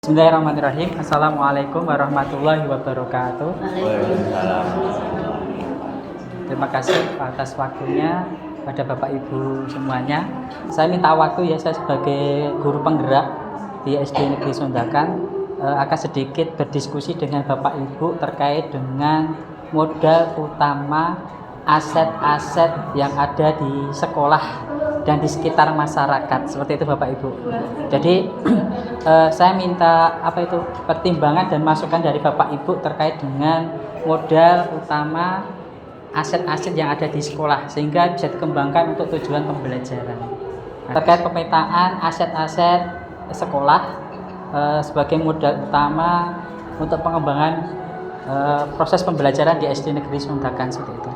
Bismillahirrahmanirrahim. Assalamualaikum warahmatullahi wabarakatuh. Waalaikumsalam. Terima kasih atas waktunya pada Bapak Ibu semuanya. Saya minta waktu ya, saya sebagai guru penggerak di SD Negeri Sondakan akan sedikit berdiskusi dengan Bapak Ibu terkait dengan modal utama aset-aset yang ada di sekolah dan di sekitar masyarakat, seperti itu Bapak Ibu. Jadi saya minta pertimbangan dan masukan dari Bapak Ibu terkait dengan modal utama aset-aset yang ada di sekolah sehingga bisa dikembangkan untuk tujuan pembelajaran. Terkait pemetaan aset-aset sekolah sebagai modal utama untuk pengembangan proses pembelajaran di SD Negeri Sondakan, seperti itu.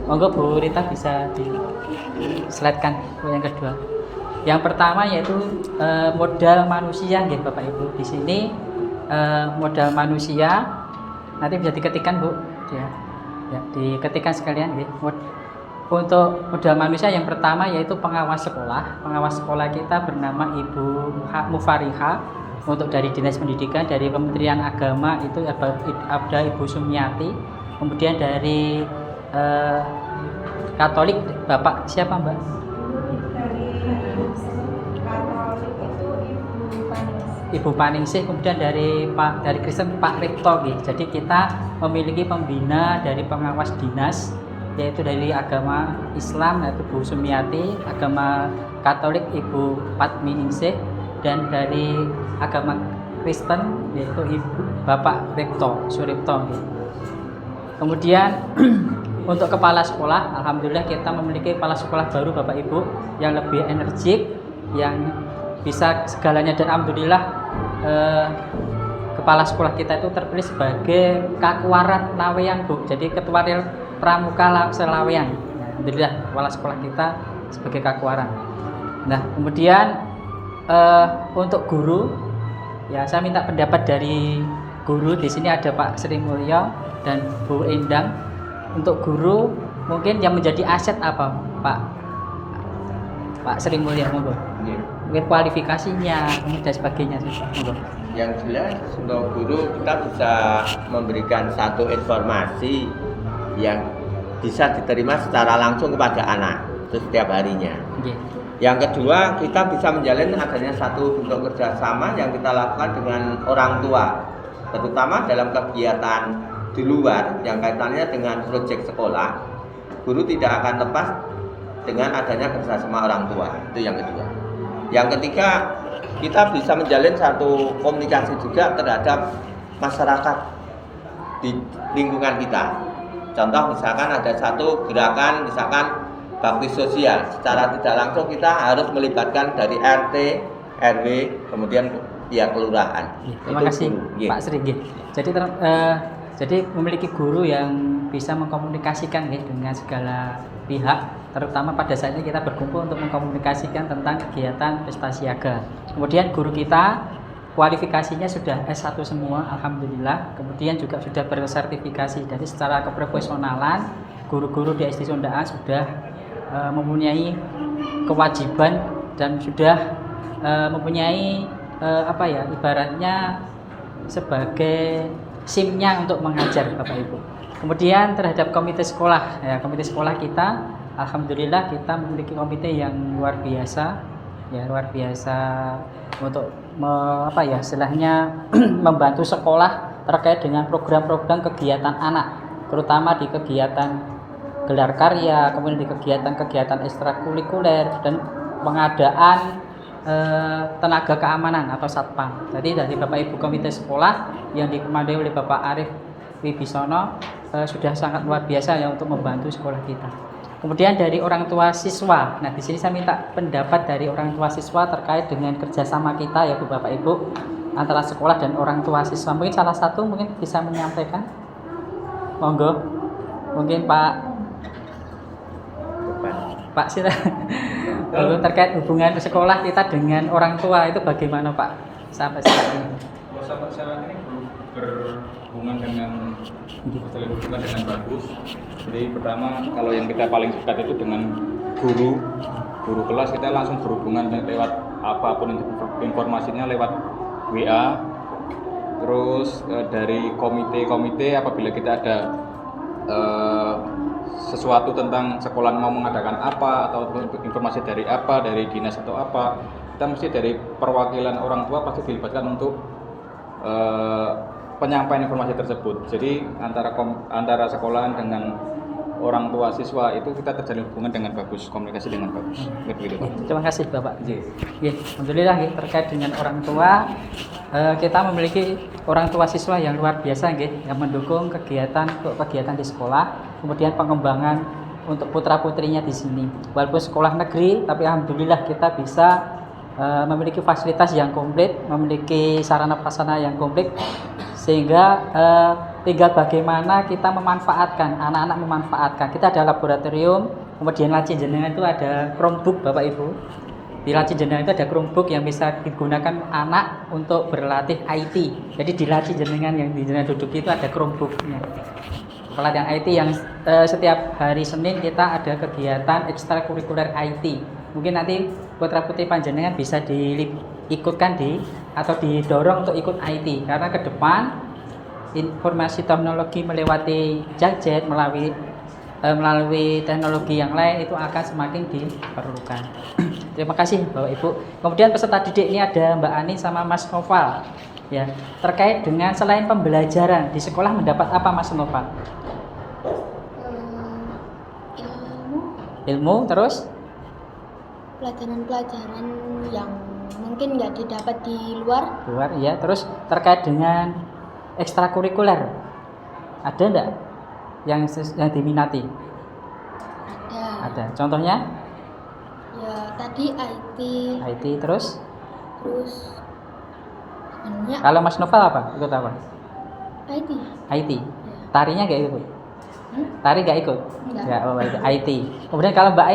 Monggo Bu Rita bisa di slide-kan yang kedua. Yang pertama yaitu modal manusia, gitu Bapak Ibu. Di sini modal manusia nanti bisa diketikkan Bu, ya diketikkan sekalian. Gitu. Untuk modal manusia yang pertama yaitu pengawas sekolah. Pengawas sekolah kita bernama Ibu Mufariha. Untuk dari Dinas Pendidikan, dari Kementerian Agama itu ada Ibu Sumiati. Kemudian dari Katolik Bapak siapa Mbak? Dari Katolik itu Ibu Paningsih. Kemudian dari Kristen Pak Ripto. Jadi kita memiliki pembina dari pengawas dinas, yaitu dari agama Islam yaitu Bu Sumiati, agama Katolik Ibu Patminingsih, dan dari agama Kristen yaitu Ibu Bapak Ripto Suripto. Kemudian untuk kepala sekolah, alhamdulillah kita memiliki kepala sekolah baru Bapak Ibu yang lebih energik, yang bisa segalanya, dan alhamdulillah kepala sekolah kita itu terpilih sebagai Kakuaran Laweyan Bu. Jadi Ketua Ril Pramuka Selaweyan. Alhamdulillah kepala sekolah kita sebagai Kakuaran. Nah, kemudian untuk guru, ya saya minta pendapat dari guru. Di sini ada Pak Sri Mulyo dan Bu Endang. Untuk guru mungkin yang menjadi aset apa Pak Sri Mulyo, monggo. Mungkin kualifikasinya dan sebagainya, monggo. Yang jelas untuk guru kita bisa memberikan satu informasi yang bisa diterima secara langsung kepada anak setiap harinya. Yang kedua, kita bisa menjalin adanya satu bentuk kerjasama yang kita lakukan dengan orang tua, terutama dalam kegiatan di luar yang kaitannya dengan proyek sekolah. Guru tidak akan lepas dengan adanya kerjasama orang tua. Itu yang kedua. Yang ketiga, kita bisa menjalin satu komunikasi juga terhadap masyarakat di lingkungan kita. Contoh misalkan ada satu gerakan, misalkan bakti sosial, secara tidak langsung kita harus melibatkan dari RT, RW, kemudian pihak kelurahan. Terima kasih Pak Sri. Jadi memiliki guru yang bisa mengkomunikasikan dengan segala pihak, terutama pada saat ini kita berkumpul untuk mengkomunikasikan tentang kegiatan pesta siaga. Kemudian guru kita kualifikasinya sudah S1 semua, alhamdulillah. Kemudian juga sudah bersertifikasi. Jadi secara keprofesionalan guru-guru di SD Sondakan sudah mempunyai kewajiban dan sudah mempunyai ibaratnya sebagai SIM-nya untuk mengajar Bapak Ibu. Kemudian terhadap komite sekolah, komite sekolah kita, alhamdulillah kita memiliki komite yang luar biasa, untuk istilahnya membantu sekolah terkait dengan program-program kegiatan anak, terutama di kegiatan gelar karya, kemudian di kegiatan-kegiatan ekstrakurikuler dan pengadaan tenaga keamanan atau satpam. Jadi dari Bapak Ibu komite sekolah yang dikomandoi oleh Bapak Arif Wibisono sudah sangat luar biasa ya untuk membantu sekolah kita. Kemudian dari orang tua siswa. Nah, di sini saya minta pendapat dari orang tua siswa terkait dengan kerjasama kita ya Bu Bapak Ibu antara sekolah dan orang tua siswa. Mungkin salah satu mungkin bisa menyampaikan. Monggo. Mungkin Pak Sira. Terkait hubungan sekolah kita dengan orang tua itu bagaimana Pak sampai saat ini? Sampai saat ini berhubungan dengan bagus. Jadi pertama kalau yang kita paling dekat itu dengan guru kelas, kita langsung berhubungan lewat apapun informasinya lewat WA. Terus dari komite-komite apabila kita ada sesuatu tentang sekolah mau mengadakan apa atau informasi dari apa, dari dinas atau apa, kita mesti dari perwakilan orang tua pasti dilibatkan untuk penyampaian informasi tersebut. Jadi antara sekolahan dengan orang tua siswa itu kita terjalin hubungan dengan bagus, komunikasi dengan bagus. Terima kasih Bapak. Alhamdulillah terkait dengan orang tua, kita memiliki orang tua siswa yang luar biasa yang mendukung kegiatan di sekolah, kemudian pengembangan untuk putra-putrinya di sini. Walaupun sekolah negeri, tapi alhamdulillah kita bisa memiliki fasilitas yang komplit, memiliki sarana prasarana yang komplit, sehingga tinggal bagaimana kita memanfaatkan, anak-anak memanfaatkan. Kita ada laboratorium, kemudian laci jenengan itu ada Chromebook Bapak Ibu. Di laci jenengan itu ada Chromebook yang bisa digunakan anak untuk berlatih IT. Jadi di laci jenengan yang di jenengan duduk itu ada Chromebooknya. Pelatihan IT yang setiap hari Senin kita ada kegiatan ekstrakurikuler IT. Mungkin nanti putra-putri panjenengan bisa diikutkan atau didorong untuk ikut IT, karena ke depan informasi teknologi melewati gadget melalui teknologi yang lain itu akan semakin diperlukan. Terima kasih Bapak Ibu. Kemudian peserta didik ini ada Mbak Ani sama Mas Noval. Ya, terkait dengan selain pembelajaran di sekolah mendapat apa Mas Noval? Ilmu terus pelajaran-pelajaran yang mungkin nggak didapat di luar ya. Terus terkait dengan ekstrakurikuler ada enggak yang diminati? Ada. Contohnya? Ya tadi IT terus sebenarnya kalau Mas Noval apa? Ikut apa? IT. Ya. Tarinya nggak ikut? Tari nggak ikut? Enggak. Ya, IT. Kemudian kalau Mbak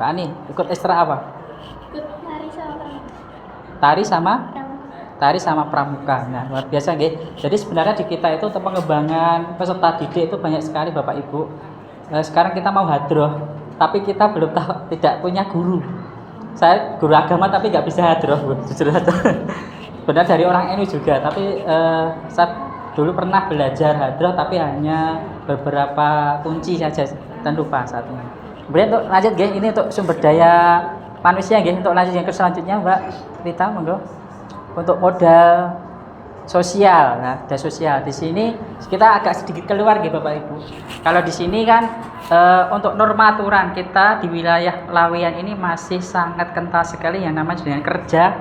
Ani ikut ekstra apa? Ikut Tari sama pramuka. Nah, luar biasa nggih. Jadi sebenarnya di kita itu untuk pengembangan peserta didik itu banyak sekali Bapak Ibu. Sekarang kita mau hadroh, tapi kita belum tahu, tidak punya guru. Saya guru agama tapi nggak bisa hadroh, jujur saja. Benar dari orang NU juga, tapi saya dulu pernah belajar hadroh tapi hanya beberapa kunci saja dan lupa saat ini. Kemudian untuk lanjut nggih, ini untuk sumber daya manusia nggih. Untuk lanjut yang ke selanjutnya Mbak Rita, monggo. Untuk modal sosial, di sini kita agak sedikit keluar gitu Bapak Ibu. Kalau di sini kan untuk norma aturan kita di wilayah Laweyan ini masih sangat kental sekali yang namanya dengan kerja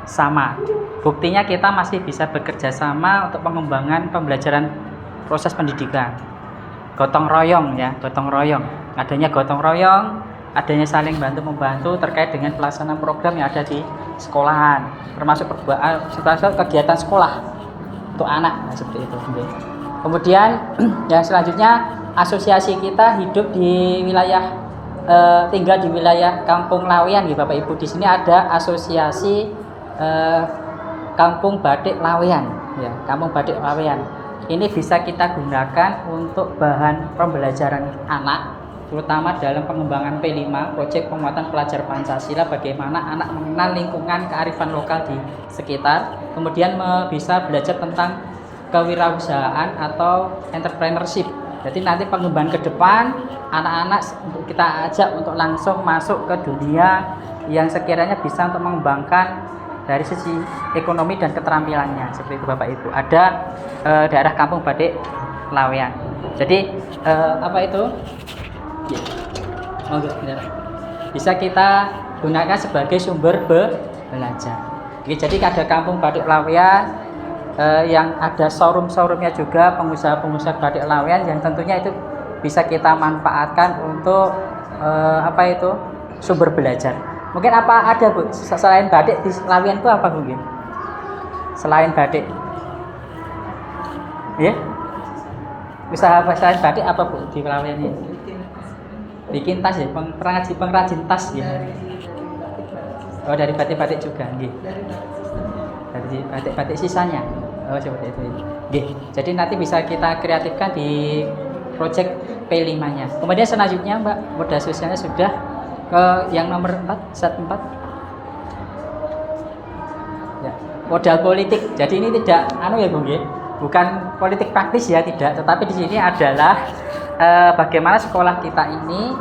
sama. Buktinya kita masih bisa bekerja sama untuk pengembangan pembelajaran proses pendidikan. Gotong royong ya, gotong royong. Adanya gotong royong, adanya saling bantu-membantu terkait dengan pelaksanaan program yang ada di sekolahan, termasuk kegiatan sekolah untuk anak, seperti itu. Kemudian yang selanjutnya, asosiasi kita hidup di wilayah tinggal di wilayah Kampung Laweyan ya Bapak Ibu. Di sini ada asosiasi Kampung Batik Laweyan ya, Kampung Batik Laweyan. Ini bisa kita gunakan untuk bahan pembelajaran anak, terutama dalam pengembangan P5, proyek penguatan pelajar Pancasila, bagaimana anak mengenal lingkungan kearifan lokal di sekitar, kemudian bisa belajar tentang kewirausahaan atau entrepreneurship. Jadi nanti pengembangan ke depan, anak-anak kita ajak untuk langsung masuk ke dunia yang sekiranya bisa untuk mengembangkan dari sisi ekonomi dan keterampilannya, seperti itu Bapak Ibu. Ada daerah Kampung Batik Laweyan. Jadi apa itu? Bisa kita gunakan sebagai sumber belajar. Jadi ada Kampung Batik Laweyan yang ada showroom-showroomnya juga, pengusaha-pengusaha batik Laweyan yang tentunya itu bisa kita manfaatkan untuk sumber belajar. Mungkin apa ada Bu selain batik di Laweyan itu apa Bu? Selain batik, ya? Usaha selain batik apa Bu di Laweyan ini? Bikin tas ya, pengrajin tas ya. Oh dari batik-batik juga, nggih. Dari batik-batik sisanya. Oh seperti itu. Nggih. Jadi nanti bisa kita kreatifkan di proyek P5-nya. Kemudian selanjutnya Mbak, modal sosialnya sudah ke yang nomor 4, set 4. modal politik. Jadi ini tidak ya Bung ya, bukan politik praktis ya, tidak, tetapi di sini adalah bagaimana sekolah kita ini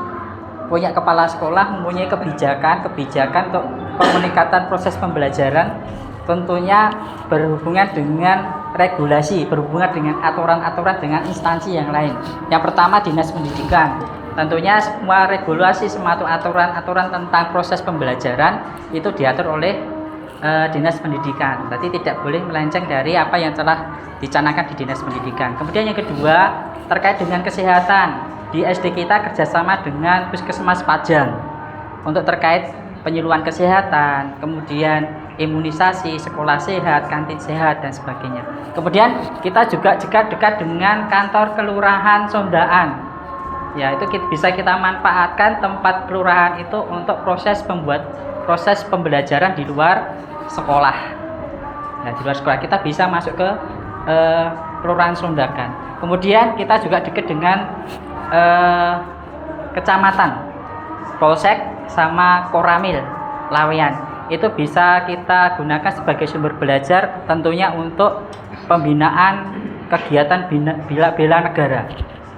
punya kepala sekolah mempunyai kebijakan untuk peningkatan proses pembelajaran, tentunya berhubungan dengan regulasi, berhubungan dengan aturan-aturan dengan instansi yang lain. Yang pertama Dinas Pendidikan. Tentunya semua regulasi, semua aturan-aturan tentang proses pembelajaran itu diatur oleh Dinas Pendidikan. Berarti tidak boleh melenceng dari apa yang telah dicanangkan di Dinas Pendidikan. Kemudian yang kedua terkait dengan kesehatan. Di SD kita kerjasama dengan Puskesmas Pajang untuk terkait penyuluhan kesehatan, kemudian imunisasi, sekolah sehat, kantin sehat, dan sebagainya. Kemudian kita juga dekat dengan kantor kelurahan Sondaan. Ya, itu bisa kita manfaatkan tempat kelurahan itu untuk proses pembelajaran di luar sekolah. Nah, di luar sekolah kita bisa masuk ke kelurahan Sondakan. Kemudian kita juga dekat dengan kecamatan, polsek sama koramil Laweyan. Itu bisa kita gunakan sebagai sumber belajar, tentunya untuk pembinaan kegiatan bela negara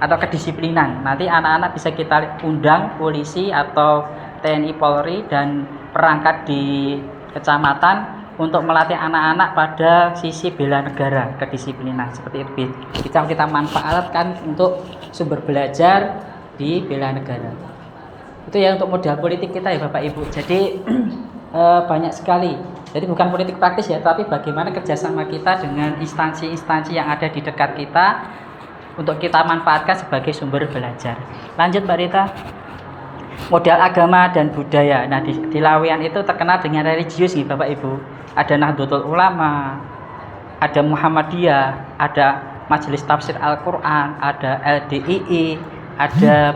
atau kedisiplinan. Nanti anak-anak bisa kita undang polisi atau TNI Polri dan perangkat di kecamatan untuk melatih anak-anak pada sisi bela negara, kedisiplinan. Seperti itu bisa kita manfaatkan untuk sumber belajar di bela negara. Itu ya untuk modal politik kita ya Bapak Ibu. Jadi banyak sekali. Jadi bukan politik praktis ya, tapi bagaimana kerjasama kita dengan instansi-instansi yang ada di dekat kita untuk kita manfaatkan sebagai sumber belajar. Lanjut Mbak Rita. Modal agama dan budaya. Nah di Laweyan itu terkenal dengan religius nih Bapak Ibu. Ada Nahdlatul Ulama, ada Muhammadiyah, ada Majelis Tafsir Al-Quran, ada LDII, ada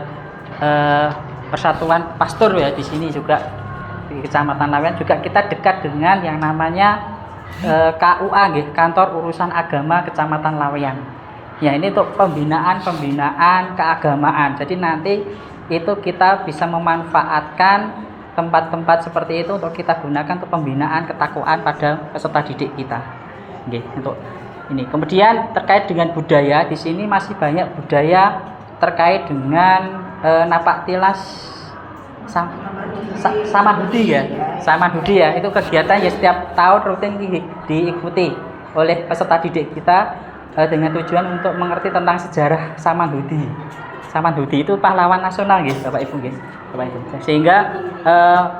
Persatuan Pastor ya di sini juga di Kecamatan Laweyan juga kita dekat dengan yang namanya KUA, Kantor Urusan Agama Kecamatan Laweyan. Ya ini untuk pembinaan keagamaan. Jadi nanti itu kita bisa memanfaatkan tempat-tempat seperti itu untuk kita gunakan untuk pembinaan ketakwaan pada peserta didik kita. Oke, untuk ini. Kemudian terkait dengan budaya, di sini masih banyak budaya terkait dengan napak tilas Samanhudi ya. Samanhudi ya, itu kegiatan ya setiap tahun rutin diikuti oleh peserta didik kita dengan tujuan untuk mengerti tentang sejarah Samanhudi. Samanhudi itu pahlawan nasional gitu Bapak Ibu gitu. Bapak Ibu. Sehingga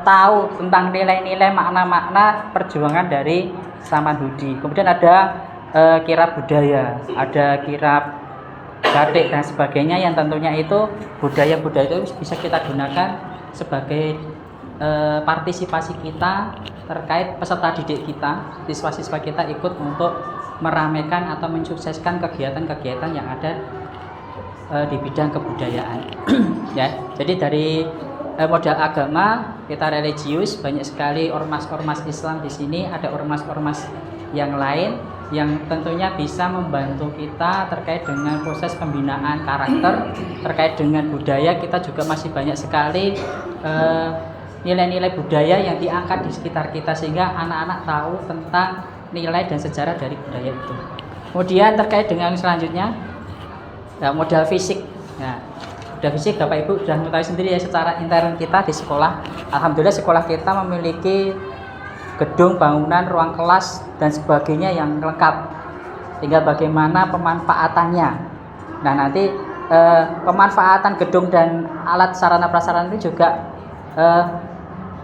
tahu tentang nilai-nilai makna-makna perjuangan dari Samanhudi. Kemudian ada kirab budaya, ada kirab batik dan sebagainya yang tentunya itu budaya-budaya itu bisa kita gunakan sebagai partisipasi kita terkait peserta didik kita, siswa-siswa kita ikut untuk meramaikan atau mensukseskan kegiatan-kegiatan yang ada di bidang kebudayaan. Ya, jadi dari modal agama kita religius, banyak sekali ormas-ormas Islam di sini, ada ormas-ormas yang lain yang tentunya bisa membantu kita terkait dengan proses pembinaan karakter, terkait dengan budaya. Kita juga masih banyak sekali nilai-nilai budaya yang diangkat di sekitar kita sehingga anak-anak tahu tentang nilai dan sejarah dari budaya itu. Kemudian terkait dengan selanjutnya modal fisik. Nah, modal fisik Bapak Ibu sudah mengetahui sendiri ya secara intern kita di sekolah. Alhamdulillah sekolah kita memiliki gedung, bangunan, ruang kelas dan sebagainya yang lengkap. Tinggal bagaimana pemanfaatannya. Nah, nanti pemanfaatan gedung dan alat sarana prasarana itu juga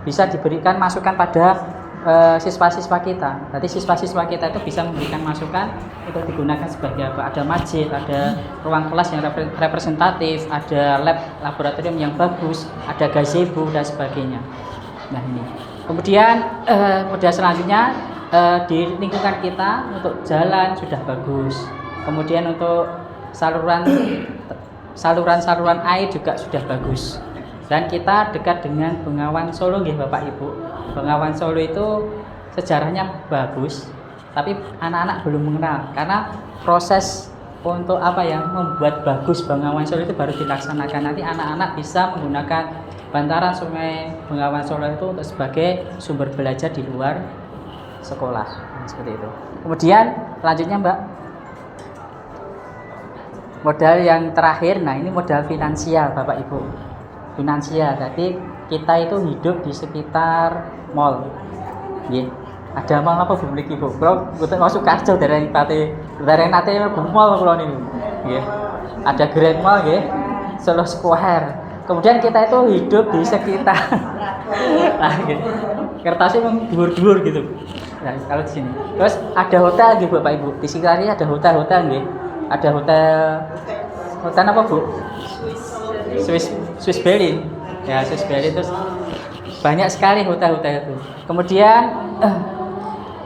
bisa diberikan masukan pada siswa-siswa kita. Nanti siswa-siswa kita itu bisa memberikan masukan untuk digunakan sebagai apa? Ada masjid, ada ruang kelas yang representatif, ada lab laboratorium yang bagus, ada gazebo dan sebagainya. Nah ini. Kemudian modal selanjutnya di lingkungan kita untuk jalan sudah bagus. Kemudian untuk saluran air juga sudah bagus. Dan kita dekat dengan Bengawan Solo nggih Bapak Ibu. Bengawan Solo itu sejarahnya bagus, tapi anak-anak belum mengenal karena proses untuk membuat bagus Bengawan Solo itu baru dilaksanakan. Nanti anak-anak bisa menggunakan bantaran Sungai Bengawan Solo itu untuk sebagai sumber belajar di luar sekolah. Seperti itu. Kemudian selanjutnya Mbak, modal yang terakhir, nah ini modal finansial Bapak Ibu. Finansial, jadi kita itu hidup di sekitar mall. Nggih. Ada mall apa Bu mriki Bu? Kalau mboten masuk Karjo dereng nate mall kula niku. Nggih. Ada Grand Mall nggih. Solo Square. Kemudian kita itu hidup di sekitar nah, gitu. Kertasnya memang dhuwur-dhuwur gitu. Nah, kalau di sini. Terus ada hotel gitu Bapak Ibu. Di sekitarnya ada hotel-hotel nggih. Ada hotel apa Bu? Swiss Berlin. Ya, Swiss Berlin, terus banyak sekali hotel-hotel itu. Kemudian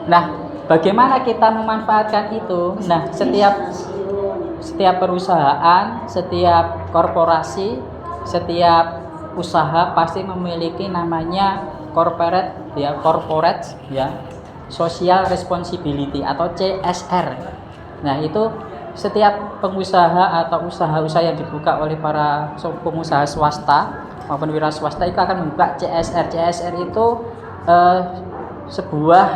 nah, bagaimana kita memanfaatkan itu? Nah, setiap perusahaan, setiap korporasi, setiap usaha pasti memiliki namanya corporate social responsibility atau CSR. Nah, itu setiap pengusaha atau usaha-usaha yang dibuka oleh para pengusaha swasta maupun wira swasta itu akan membuka CSR. CSR itu sebuah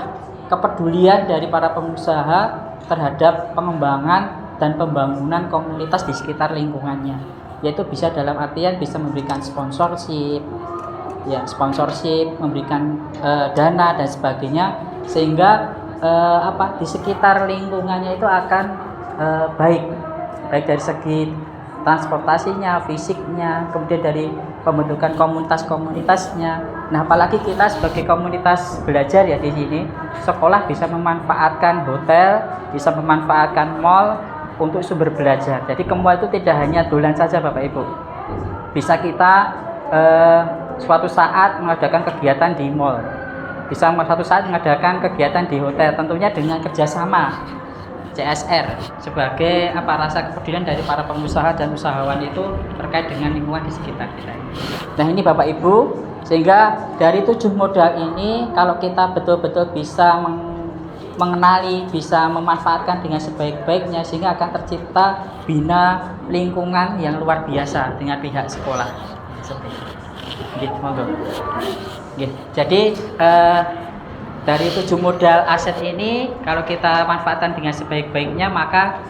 kepedulian dari para pengusaha terhadap pengembangan dan pembangunan komunitas di sekitar lingkungannya, yaitu bisa dalam artian bisa memberikan sponsorship, memberikan dana dan sebagainya, sehingga di sekitar lingkungannya itu akan baik dari segi transportasinya, fisiknya, kemudian dari pembentukan komunitas-komunitasnya. Nah, apalagi kita sebagai komunitas belajar ya di sini, sekolah bisa memanfaatkan hotel, bisa memanfaatkan mall untuk sumber belajar. Jadi ke mall itu tidak hanya dolan saja Bapak Ibu. Bisa kita suatu saat mengadakan kegiatan di mall. Bisa suatu saat mengadakan kegiatan di hotel, tentunya dengan kerjasama CSR sebagai rasa kepedulian dari para pengusaha dan usahawan itu terkait dengan lingkungan di sekitar kita. Nah, ini Bapak Ibu, sehingga dari 7 modal ini kalau kita betul-betul bisa mengenali, bisa memanfaatkan dengan sebaik-baiknya, sehingga akan tercipta bina lingkungan yang luar biasa dengan pihak sekolah. Seperti monggo. Jadi dari 7 modal aset ini kalau kita manfaatkan dengan sebaik-baiknya, maka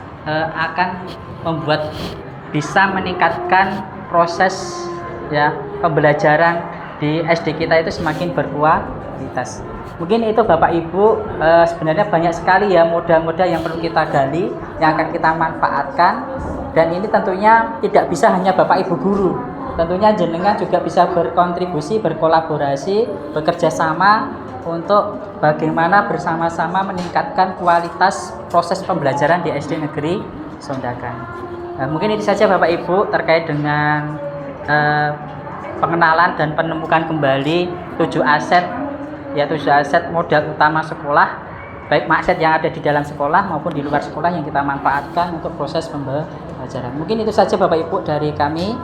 akan bisa meningkatkan proses pembelajaran di SD kita itu semakin berkualitas. Mungkin itu Bapak Ibu, sebenarnya banyak sekali ya modal-modal yang perlu kita gali, yang akan kita manfaatkan, dan ini tentunya tidak bisa hanya Bapak Ibu guru. Tentunya jenengan juga bisa berkontribusi, berkolaborasi, bekerja sama untuk bagaimana bersama-sama meningkatkan kualitas proses pembelajaran di SD Negeri Sondakan. Nah, mungkin itu saja Bapak Ibu terkait dengan pengenalan dan penemukan kembali 7 aset modal utama sekolah, baik aset yang ada di dalam sekolah maupun di luar sekolah yang kita manfaatkan untuk proses pembelajaran. Mungkin itu saja Bapak Ibu dari kami,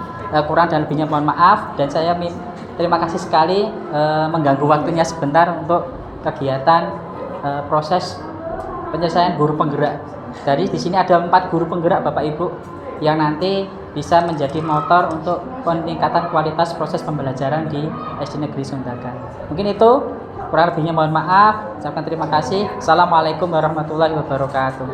kurang dan lebihnya mohon maaf, dan saya terima kasih sekali mengganggu waktunya sebentar untuk kegiatan proses penyelesaian guru penggerak. Dari di sini ada 4 guru penggerak Bapak Ibu yang nanti bisa menjadi motor untuk peningkatan kualitas proses pembelajaran di SD Negeri Sondakan. Mungkin itu, kurang lebihnya mohon maaf. Ucapkan terima kasih. Assalamualaikum warahmatullahi wabarakatuh.